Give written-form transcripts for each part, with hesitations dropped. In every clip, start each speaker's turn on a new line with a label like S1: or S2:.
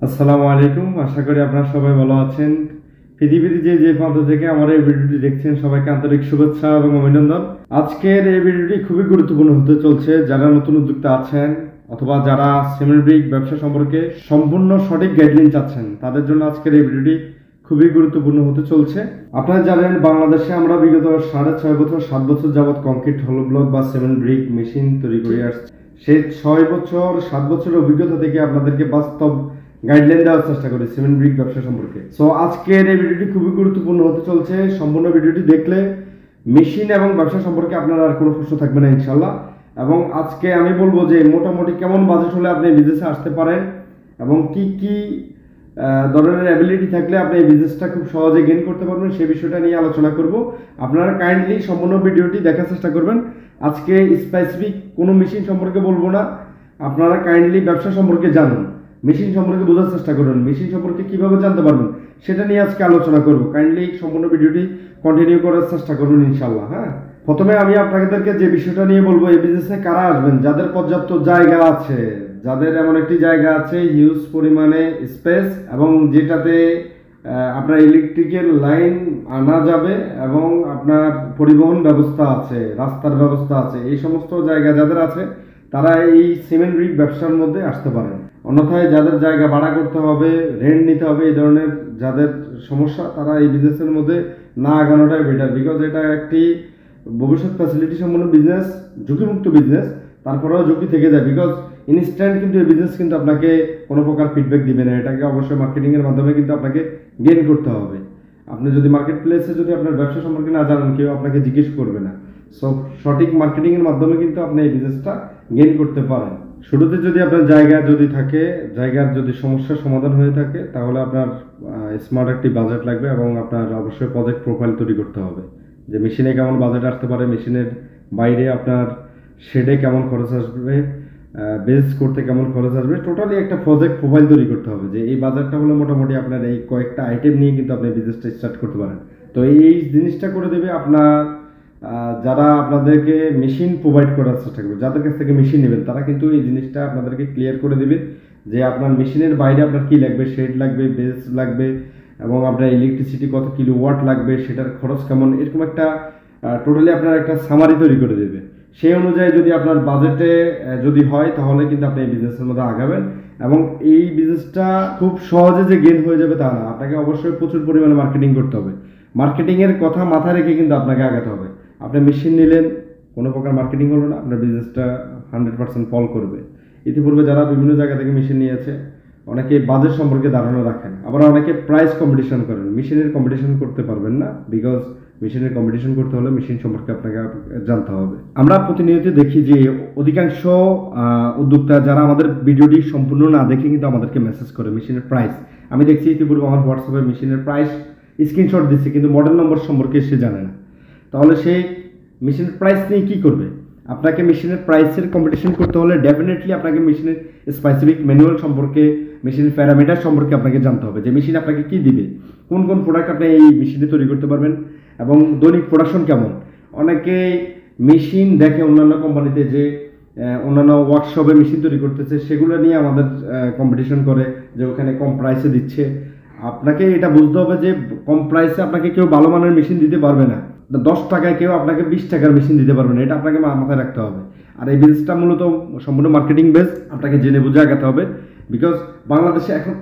S1: আসসালামু আলাইকুম। আশা করি আপনারা সবাই ভালো আছেন। পৃথিবীর যে প্রান্ত থেকে আমার এই ভিডিওটি দেখছেন সবাইকে আন্তরিক শুভেচ্ছা এবং অভিনন্দন। আজকের এই ভিডিওটি খুবই গুরুত্বপূর্ণ হতে চলছে। যারা নতুন উদ্যোক্তা আছেন অথবা যারা সিমেন্ট ব্রিক ব্যবসা সম্পর্কে সম্পূর্ণ সঠিক গাইডলাইন চাচ্ছেন তাদের জন্য আজকের এই ভিডিওটি খুবই গুরুত্বপূর্ণ হতে চলছে। আপনারা জানেন বাংলাদেশে আমরা বিগত 6.5 বছর 7 বছর যাবৎ কংক্রিট হলো ব্লক বা সিমেন্ট ব্রিক মেশিন তৈরি করে আসছে। সেই 6 বছর 7 বছরের অভিজ্ঞতা থেকে আপনাদেরকে বাস্তব গাইডলাইন দেওয়ার চেষ্টা করি সিমেন্ট ব্রিক ব্যবসা সম্পর্কে। সো আজকের এই ভিডিওটি খুবই গুরুত্বপূর্ণ হতে চলছে। সম্পূর্ণ ভিডিওটি দেখলে মেশিন এবং ব্যবসা সম্পর্কে আপনার আর কোনো প্রশ্ন থাকবে না ইনশাল্লাহ। এবং আজকে আমি বলবো যে মোটামুটি কেমন বাজেট হলে আপনি বিজনেসে আসতে পারেন এবং কি কি ধরনের অ্যাবিলিটি থাকলে আপনি এই বিজনেসটা খুব সহজে গেইন করতে পারবেন সেই বিষয়টা নিয়ে আলোচনা করব। আপনারা কাইন্ডলি সম্পূর্ণ ভিডিওটি দেখার চেষ্টা করবেন। আজকে স্পেসিফিক কোনো মেশিন সম্পর্কে বলবো না, আপনারা কাইন্ডলি ব্যবসা সম্পর্কে জানুন, মেশিন সম্পর্কে বোঝার চেষ্টা করুন, মেশিন সম্পর্কে কিভাবে জানতে পারবেন সেটা নিয়ে আজকে আলোচনা করব। কাইন্ডলি সম্পূর্ণ ভিডিওটি কন্টিনিউ করার চেষ্টা করুন ইনশাল্লাহ। হ্যাঁ, প্রথমে আমি আপনাদেরকে যে বিষয়টা নিয়ে বলবো, এই বিজনেসে কারা আসবেন, যাদের পর্যাপ্ত জায়গা আছে, যাদের এমন একটি জায়গা আছে হিউজ পরিমাণে স্পেস এবং যেটাতে আপনার ইলেকট্রিক্যাল লাইন আনা যাবে এবং আপনার পরিবহন ব্যবস্থা আছে, রাস্তার ব্যবস্থা আছে, এই সমস্ত জায়গা যাদের আছে তারা এই সিমেন্ট ব্রিক ব্যবসার মধ্যে আসতে পারেন। অন্যথায় যাদের জায়গা ভাড়া করতে হবে, রেন্ট নিতে হবে, এই ধরনের যাদের সমস্যা তারা এই বিজনেসের মধ্যে না আগানোটাই বেটার। বিকজ এটা একটি ভবিষ্যৎ ফ্যাসিলিটি সম্পন্ন বিজনেস, ঝুঁকিমুক্ত বিজনেস, তারপরেও ঝুঁকি থেকে যায়। বিকজ ইনস্ট্যান্ট কিন্তু এই বিজনেস কিন্তু আপনাকে কোনো প্রকার ফিডব্যাক দিবে না, এটাকে অবশ্যই মার্কেটিংয়ের মাধ্যমে কিন্তু আপনাকে গেইন করতে হবে। আপনি যদি মার্কেট প্লেসে যদি আপনার ব্যবসা সম্পর্কে না জানেন, কেউ আপনাকে জিজ্ঞেস করবে না। সো সঠিক মার্কেটিংয়ের মাধ্যমে কিন্তু আপনি এই বিজনেসটা গেইন করতে পারেন। শুরুতে যদি আপনার জায়গা যদি থাকে, জায়গার যদি সমস্যার সমাধান হয়ে থাকে, তাহলে আপনার স্মার্ট একটি বাজেট লাগবে এবং আপনার অবশ্যই প্রজেক্ট প্রোফাইল তৈরি করতে হবে যে মেশিনে কেমন বাজেট আসতে পারে, মেশিনের বাইরে আপনার শেডে কেমন খরচ আসবে, বেস করতে কেমন খরচ আসবে, টোটালি একটা প্রজেক্ট প্রোফাইল তৈরি করতে হবে যে এই বাজারটা হলে মোটামুটি আপনার এই কয়েকটা আইটেম নিয়ে কিন্তু আপনি বিজনেসটা স্টার্ট করতে পারেন। তো এই জিনিসটা করে দেবে আপনার যারা আপনাদেরকে মেশিন প্রোভাইড করার চেষ্টা করবে, যাদের কাছ থেকে মেশিন নেবেন তারা কিন্তু এই জিনিসটা আপনাদেরকে ক্লিয়ার করে দেবে যে আপনার মেশিনের বাইরে আপনার কী লাগবে, শেড লাগবে, বেস লাগবে এবং আপনার ইলেকট্রিসিটি কত কিলো ওয়াট লাগবে, সেটার খরচ কেমন, এরকম একটা টোটালি আপনার একটা সামারি তৈরি করে দেবে। সেই অনুযায়ী যদি আপনার বাজেটে যদি হয় তাহলে কিন্তু আপনি এই বিজনেসের মধ্যে আগাবেন এবং এই বিজনেসটা খুব সহজে যে গেইন হয়ে যাবে তা না, আপনাকে অবশ্যই প্রচুর পরিমাণে মার্কেটিং করতে হবে। মার্কেটিংয়ের কথা মাথায় রেখে কিন্তু আপনাকে আগাতে হবে। আপনি মেশিন নিলেন, কোনো প্রকার মার্কেটিং হলো না, আপনার বিজনেসটা 100% ফল করবে। ইতিপূর্বে যারা বিভিন্ন জায়গা থেকে মেশিন নিয়েছে অনেকে বাজেট সম্পর্কে ধারণা রাখেন, আবার অনেকে প্রাইস কম্পিটিশন করেন। মেশিনের কম্পিটিশন করতে পারবেন না, বিকজ মেশিনের কম্পিটিশন করতে হলে মেশিন সম্পর্কে আপনাকে জানতে হবে। আমরা প্রতিনিয়ত দেখি যে অধিকাংশ উদ্যোক্তা যারা আমাদের ভিডিওটি সম্পূর্ণ না দেখে কিন্তু আমাদেরকে মেসেজ করে মেশিনের প্রাইস। আমি দেখছি ইতিপূর্বে আমার হোয়াটসঅ্যাপে মেশিনের প্রাইস স্ক্রিনশট দিচ্ছে কিন্তু মডেল নম্বর সম্পর্কে সে জানে না। তাহলে সেই মেশিনের প্রাইস নিয়ে কী করবে? আপনাকে মেশিনের প্রাইসের কম্পিটিশন করতে হলে ডেফিনেটলি আপনাকে মেশিনের স্পেসিফিক ম্যানুয়াল সম্পর্কে, মেশিনের প্যারামিটার সম্পর্কে আপনাকে জানতে হবে যে মেশিন আপনাকে কী দিবে, কোন কোন প্রোডাক্ট আপনি এই মেশিনে তৈরি করতে পারবেন এবং দৈনিক প্রোডাকশন কেমন। অনেকে মেশিন দেখে অন্যান্য কোম্পানিতে যে অন্যান্য ওয়ার্কশপে মেশিন তৈরি করতেছে সেগুলো নিয়ে আমাদের কম্পিটিশন করে যে ওখানে কম প্রাইসে দিচ্ছে। আপনাকে এটা বুঝতে হবে যে কম প্রাইসে আপনাকে কেউ ভালো মানের মেশিন দিতে পারবে না, 10 টাকায় কেউ আপনাকে 20 টাকার মেশিন দিতে পারবে না, এটা আপনাকে মাথায় রাখতে হবে। আর এই বিজনেসটা মূলত সম্পূর্ণ মার্কেটিং বেস, আপনাকে জেনে বুঝে আগাতে হবে। বিকজ বাংলাদেশে এখন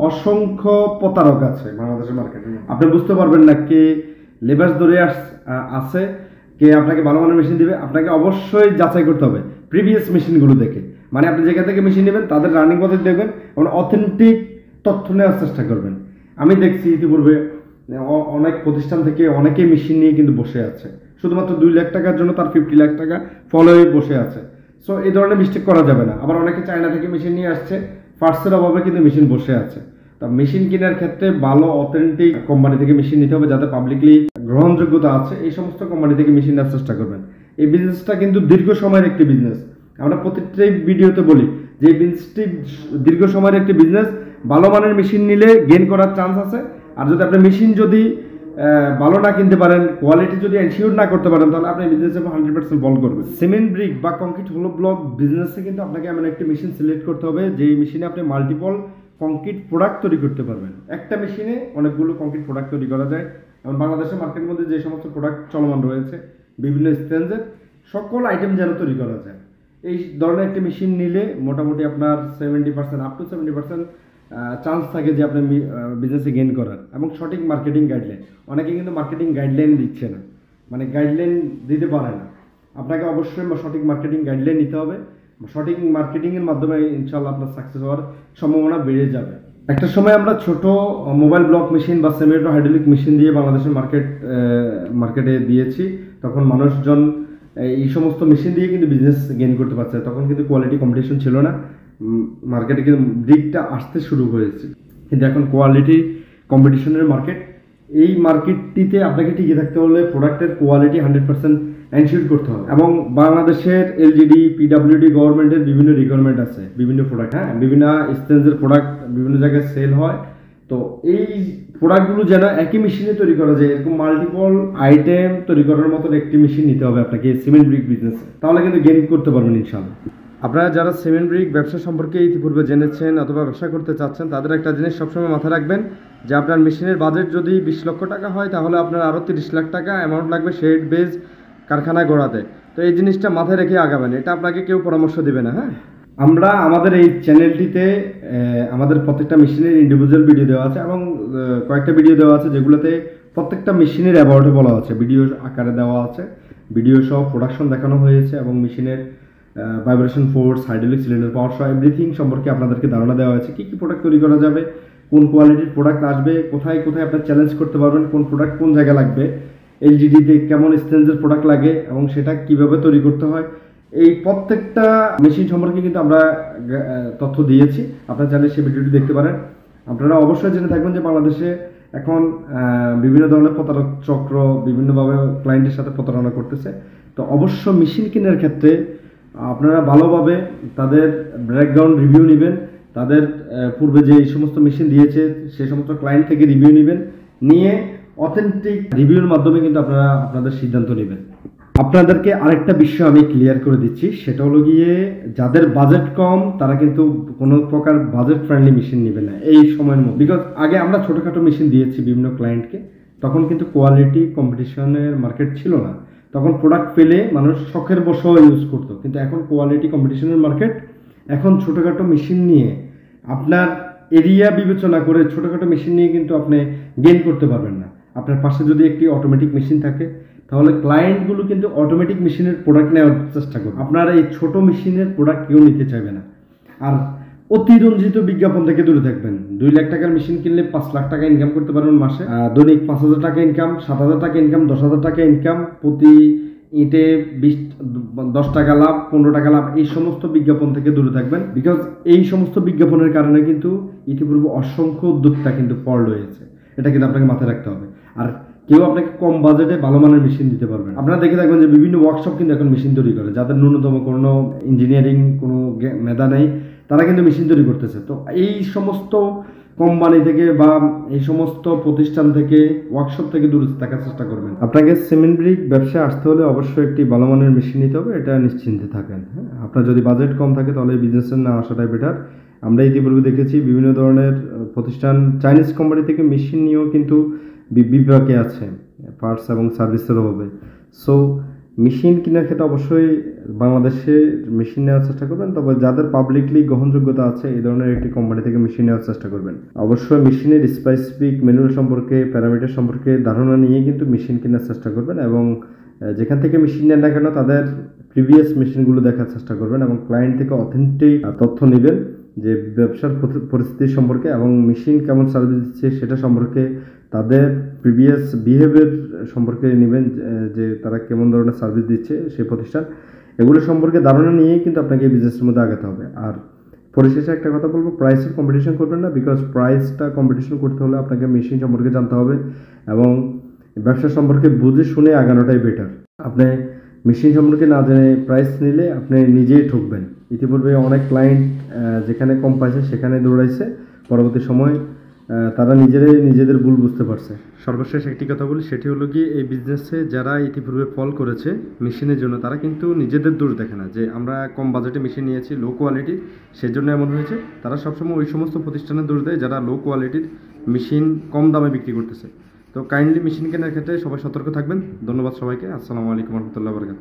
S1: অসংখ্য প্রতারক আছে বাংলাদেশের মার্কেটে। আপনি বুঝতে পারবেন না কে লেবাস ধরে আছে, কে আপনাকে ভালো মানের মেশিন দিবে। আপনাকে অবশ্যই যাচাই করতে হবে প্রিভিয়াস মেশিনগুলো দেখে, মানে আপনি যেখান থেকে মেশিন নেবেন তাদের রানিং পদ্ধতি দেখবেন এবং অথেন্টিক তথ্য নেওয়ার চেষ্টা করবেন। আমি দেখছি ইতিপূর্বে অনেক প্রতিষ্ঠান থেকে অনেকেই মেশিন নিয়ে কিন্তু বসে আছে, শুধুমাত্র 2 লাখ টাকার জন্য তার 50 লাখ টাকা ফলো হয়ে বসে আছে। সো এই ধরনের মিস্টেক করা যাবে না। আবার অনেকে চায়না থেকে মেশিন নিয়ে আসছে, পার্টসের অভাবে কিন্তু মেশিন বসে আছে। তা মেশিন কেনার ক্ষেত্রে ভালো অথেন্টিক কোম্পানি থেকে মেশিন নিতে হবে, যাতে পাবলিকলি গ্রহণযোগ্যতা আছে, এই সমস্ত কোম্পানি থেকে মেশিন নেওয়ার চেষ্টা করবেন। এই বিজনেসটা কিন্তু দীর্ঘ সময়ের একটি বিজনেস। আমরা প্রত্যেকটাই ভিডিওতে বলি যে এই বিজনেসটি দীর্ঘ সময়ের একটি বিজনেস। ভালো মানের মেশিন নিলে গেইন করার চান্স আছে। আর যদি আপনি মেশিন যদি ভালো না কিনতে পারেন, কোয়ালিটি যদি এনশিওর না করতে পারেন, তাহলে আপনি বিজনেসে 100% ফল করবে। সিমেন্ট ব্রিক বা কংক্রিট হলো ব্লক বিজনেসে কিন্তু আপনাকে এমন একটি মেশিন সিলেক্ট করতে হবে যেই মেশিনে আপনি মাল্টিপল কংক্রিট প্রোডাক্ট তৈরি করতে পারবেন। একটা মেশিনে অনেকগুলো কংক্রিট প্রোডাক্ট তৈরি করা যায়। এবং বাংলাদেশের মার্কেটের মধ্যে যে সমস্ত প্রোডাক্ট চলমান রয়েছে বিভিন্ন স্টেঞ্জের সকল আইটেম যেন তৈরি করা যায়, এই ধরনের একটি মেশিন নিলে মোটামুটি আপনার 70% আপ টু 70% চান্স থাকে যে আপনি বিজনেসে গেইন করার। এবং সঠিক মার্কেটিং গাইডলাইন, অনেকে কিন্তু মার্কেটিং গাইডলাইন দিচ্ছে না, মানে গাইডলাইন দিতে পারে না। আপনাকে অবশ্যই সঠিক মার্কেটিং গাইডলাইন নিতে হবে। সঠিক মার্কেটিংয়ের মাধ্যমে ইনশাআল্লাহ আপনার সাকসেস হওয়ার সম্ভাবনা বেড়ে যাবে। একটা সময় আমরা ছোট মোবাইল ব্লক মেশিন বা সেমি অটো হাইড্রোলিক মেশিন দিয়ে বাংলাদেশের মার্কেটে দিয়েছি। তখন মানুষজন এই সমস্ত মেশিন দিয়ে কিন্তু বিজনেস গেইন করতে পারছে। তখন কিন্তু কোয়ালিটি কম্পিটিশন ছিল না, মার্কেটে কিন্তু দিকটা আসতে শুরু হয়েছে। কিন্তু এখন কোয়ালিটি কম্পিটিশনের মার্কেট। এই মার্কেটটিতে আপনাকে টিকে থাকতে হলে প্রোডাক্টের কোয়ালিটি 100% এনশিওর করতে হবে। এবং বাংলাদেশের এলজিডি, পিডাব্লিউডি গভর্নমেন্টের বিভিন্ন রিকোয়ারমেন্ট আছে বিভিন্ন প্রোডাক্ট, হ্যাঁ, বিভিন্ন স্টেঞ্জের প্রোডাক্ট বিভিন্ন জায়গায় সেল হয়। তো এই প্রোডাক্টগুলো যেন একই মেশিনে তৈরি করা যায়, এরকম মাল্টিপল আইটেম তৈরি করার মতো একটি মেশিন নিতে হবে আপনাকে সিমেন্ট ব্রিক বিজনেসে, তাহলে কিন্তু গেইন করতে পারবেন ইনশাআল্লাহ। আপনারা যারা সিমেন্ট ব্রিক ব্যবসা সম্পর্কে ইতিপূর্বে জেনেছেন অথবা ব্যবসা করতে চাচ্ছেন, তাদের একটা জিনিস সবসময় মাথায় রাখবেন যে আপনার মেশিনের বাজেট যদি 20 লক্ষ টাকা হয়, তাহলে আপনার আরও 30 লাখ টাকা অ্যামাউন্ট লাগবে শেড বেজ কারখানায় গড়াতে। তো এই জিনিসটা মাথায় রেখে আগাবেন, এটা আপনাকে কেউ পরামর্শ দেবে না। হ্যাঁ, আমরা আমাদের এই চ্যানেলটিতে আমাদের প্রত্যেকটা মেশিনের ইন্ডিভিজুয়াল ভিডিও দেওয়া আছে এবং কয়েকটা ভিডিও দেওয়া আছে যেগুলোতে প্রত্যেকটা মেশিনের অ্যাবাউটে বলা আছে, ভিডিও আকারে দেওয়া আছে, ভিডিও সহ প্রোডাকশন দেখানো হয়েছে এবং মেশিনের ভাইব্রেশন ফোর্স, হাইড্রোলিক সিলিন্ডার, পাওয়ার সহ এভরিথিং সম্পর্কে আপনাদেরকে ধারণা দেওয়া হয়েছে। কী কী প্রোডাক্ট তৈরি করা যাবে, কোন কোয়ালিটির প্রোডাক্ট আসবে, কোথায় কোথায় আপনার চ্যালেঞ্জ করতে পারবেন, কোন প্রোডাক্ট কোন জায়গায় লাগবে, এলজিডিতে কেমন স্টেঞ্জের প্রোডাক্ট লাগে এবং সেটা কিভাবে তৈরি করতে হয়, এই প্রত্যেকটা মেশিন সম্পর্কে কিন্তু আমরা তথ্য দিয়েছি। আপনারা চাইলে সেই ভিডিওটি দেখতে পারেন। আপনারা অবশ্যই জেনে থাকবেন যে বাংলাদেশে এখন বিভিন্ন ধরনের প্রতারক চক্র বিভিন্নভাবে ক্লায়েন্টের সাথে প্রতারণা করতেছে। তো অবশ্য মেশিন কেনার ক্ষেত্রে আপনারা ভালোভাবে তাদের ব্যাকগ্রাউন্ড রিভিউ নেবেন, তাদের পূর্বে যে এই সমস্ত মেশিন দিয়েছে সেই সমস্ত ক্লায়েন্ট থেকে রিভিউ নেবেন, নিয়ে অথেন্টিক রিভিউর মাধ্যমে কিন্তু আপনারা আপনাদের সিদ্ধান্ত নেবেন। আপনাদেরকে আরেকটা বিষয় আমি ক্লিয়ার করে দিচ্ছি, সেটা হলো গিয়ে যাদের বাজেট কম তারা কিন্তু কোনো প্রকার বাজেট ফ্রেন্ডলি মেশিন নেবে না এই সময়ের মধ্যে। বিকজ আগে আমরা ছোটোখাটো মেশিন দিয়েছি বিভিন্ন ক্লায়েন্টকে, তখন কিন্তু কোয়ালিটি কম্পিটিশনের মার্কেট ছিল না, তখন প্রোডাক্ট পেলে মানুষ শখের বশেও ইউজ করতো। কিন্তু এখন কোয়ালিটি কম্পিটিশনের মার্কেট, এখন ছোটোখাটো মেশিন নিয়ে আপনার এরিয়া বিবেচনা করে ছোটোখাটো মেশিন নিয়ে কিন্তু আপনি গেইন করতে পারবেন না। আপনার পাশে যদি একটি অটোমেটিক মেশিন থাকে তাহলে ক্লায়েন্টগুলো কিন্তু অটোমেটিক মেশিনের প্রোডাক্ট নেওয়ার চেষ্টা করবে। আপনারা এই ছোট মেশিনের প্রোডাক্ট কেউ নিতে চাইবে না। আর অতিরঞ্জিত বিজ্ঞাপন থেকে দূরে থাকবেন। 2 লাখ টাকার মেশিন কিনলে 5 লাখ টাকা ইনকাম করতে পারবেন মাসে, দৈনিক 5,000 টাকা ইনকাম, 7,000 টাকা ইনকাম, 10,000 টাকা ইনকাম, প্রতি ইটে 10 টাকা লাভ, 15 টাকা লাভ, এই সমস্ত বিজ্ঞাপন থেকে দূরে থাকবেন। বিকজ এই সমস্ত বিজ্ঞাপনের কারণে কিন্তু ইতিপূর্বে অসংখ্য উদ্যোক্তা কিন্তু ফল হয়েছে, এটা কিন্তু আপনাকে মাথায় রাখতে হবে। আর কেউ আপনাকে কম বাজেটে ভালো মানের মেশিন দিতে পারবেন। আপনারা দেখে থাকবেন যে বিভিন্ন ওয়ার্কশপ কিন্তু এখন মেশিন তৈরি করে, যাদের ন্যূনতম কোনো ইঞ্জিনিয়ারিং কোনো মেধা নেই, তারা কিন্তু মেশিন তৈরি করতেছে। তো এই সমস্ত কোম্পানি থেকে বা এই সমস্ত প্রতিষ্ঠান থেকে, ওয়ার্কশপ থেকে দূরে থাকার চেষ্টা করবেন। আপনাকে সিমেন্ট ব্রিক ব্যবসায় আসতে হলে অবশ্যই একটি ভালো মানের মেশিন নিতে হবে, এটা নিশ্চিন্তে থাকেন। হ্যাঁ, আপনার যদি বাজেট কম থাকে তাহলে এই বিজনেসের না আসাটাই বেটার। আমরা ইতিপূর্বে দেখেছি বিভিন্ন ধরনের প্রতিষ্ঠান চাইনিজ কোম্পানি থেকে মেশিন নিয়েও কিন্তু বিভাগে আছে পার্টস এবং সার্ভিসের অভাবে। সো মেশিন কেনার ক্ষেত্রে অবশ্যই বাংলাদেশে মেশিন নেওয়ার চেষ্টা করবেন, তবে যাদের পাবলিকলি গ্রহণযোগ্যতা আছে এই ধরনের একটি কোম্পানি থেকে মেশিন নেওয়ার চেষ্টা করবেন। অবশ্যই মেশিনের স্পেসিফিক ম্যানুয়াল সম্পর্কে, প্যারামিটার সম্পর্কে ধারণা নিয়ে কিন্তু মেশিন কেনার চেষ্টা করবেন এবং যেখান থেকে মেশিন নেন না কেন তাদের প্রিভিয়াস মেশিনগুলো দেখার চেষ্টা করবেন এবং ক্লায়েন্ট থেকে অথেন্টিক তথ্য নেবেন যে ব্যবসার পরিস্থিতি সম্পর্কে এবং মেশিন কেমন সার্ভিস দিচ্ছে সেটা সম্পর্কে, তাদের প্রিভিয়াস বিহেভিয়ার সম্পর্কে নেবেন যে তারা কেমন ধরনের সার্ভিস দিচ্ছে সেই প্রতিষ্ঠান, এগুলো সম্পর্কে ধারণা নিয়েই কিন্তু আপনাকে এই বিজনেসের মধ্যে আগাতে হবে। আর পরিশেষে একটা কথা বলবো, প্রাইসের কম্পিটিশন করবেন না, বিকজ প্রাইসটা কম্পিটিশন করতে হলে আপনাকে মেশিন সম্পর্কে জানতে হবে এবং ব্যবসা সম্পর্কে বুঝে শুনে আগানোটাই বেটার। আপনি মেশিন সম্পর্কে না জেনে প্রাইস নিলে আপনি নিজেই ঠকবেন। ইতিপূর্বে অনেক ক্লায়েন্ট যেখানে কম পাইছে সেখানে দৌড়াইছে, পরবর্তী সময় তারা নিজেদের ভুল বুঝতে পারছে। সর্বশেষ একটি কথা বলি, সেটি হলো কি এই বিজনেসে যারা ইতিপূর্বে ফল করেছে মেশিনের জন্য, তারা কিন্তু নিজেদের দোষ দেখে না যে আমরা কম বাজেটে মেশিন নিয়েছি লো কোয়ালিটির, সেজন্য এমন হয়েছে। তারা সবসময় ওই সমস্ত প্রতিষ্ঠানের দোষ দেয় যারা লো কোয়ালিটির মেশিন কম দামে বিক্রি করতেছে। তো কাইন্ডলি মেশিন কেনার ক্ষেত্রে সবাই সতর্ক থাকবেন। ধন্যবাদ সবাইকে। আসসালামু আলাইকুম রহমতুল্লাহ বরকাত।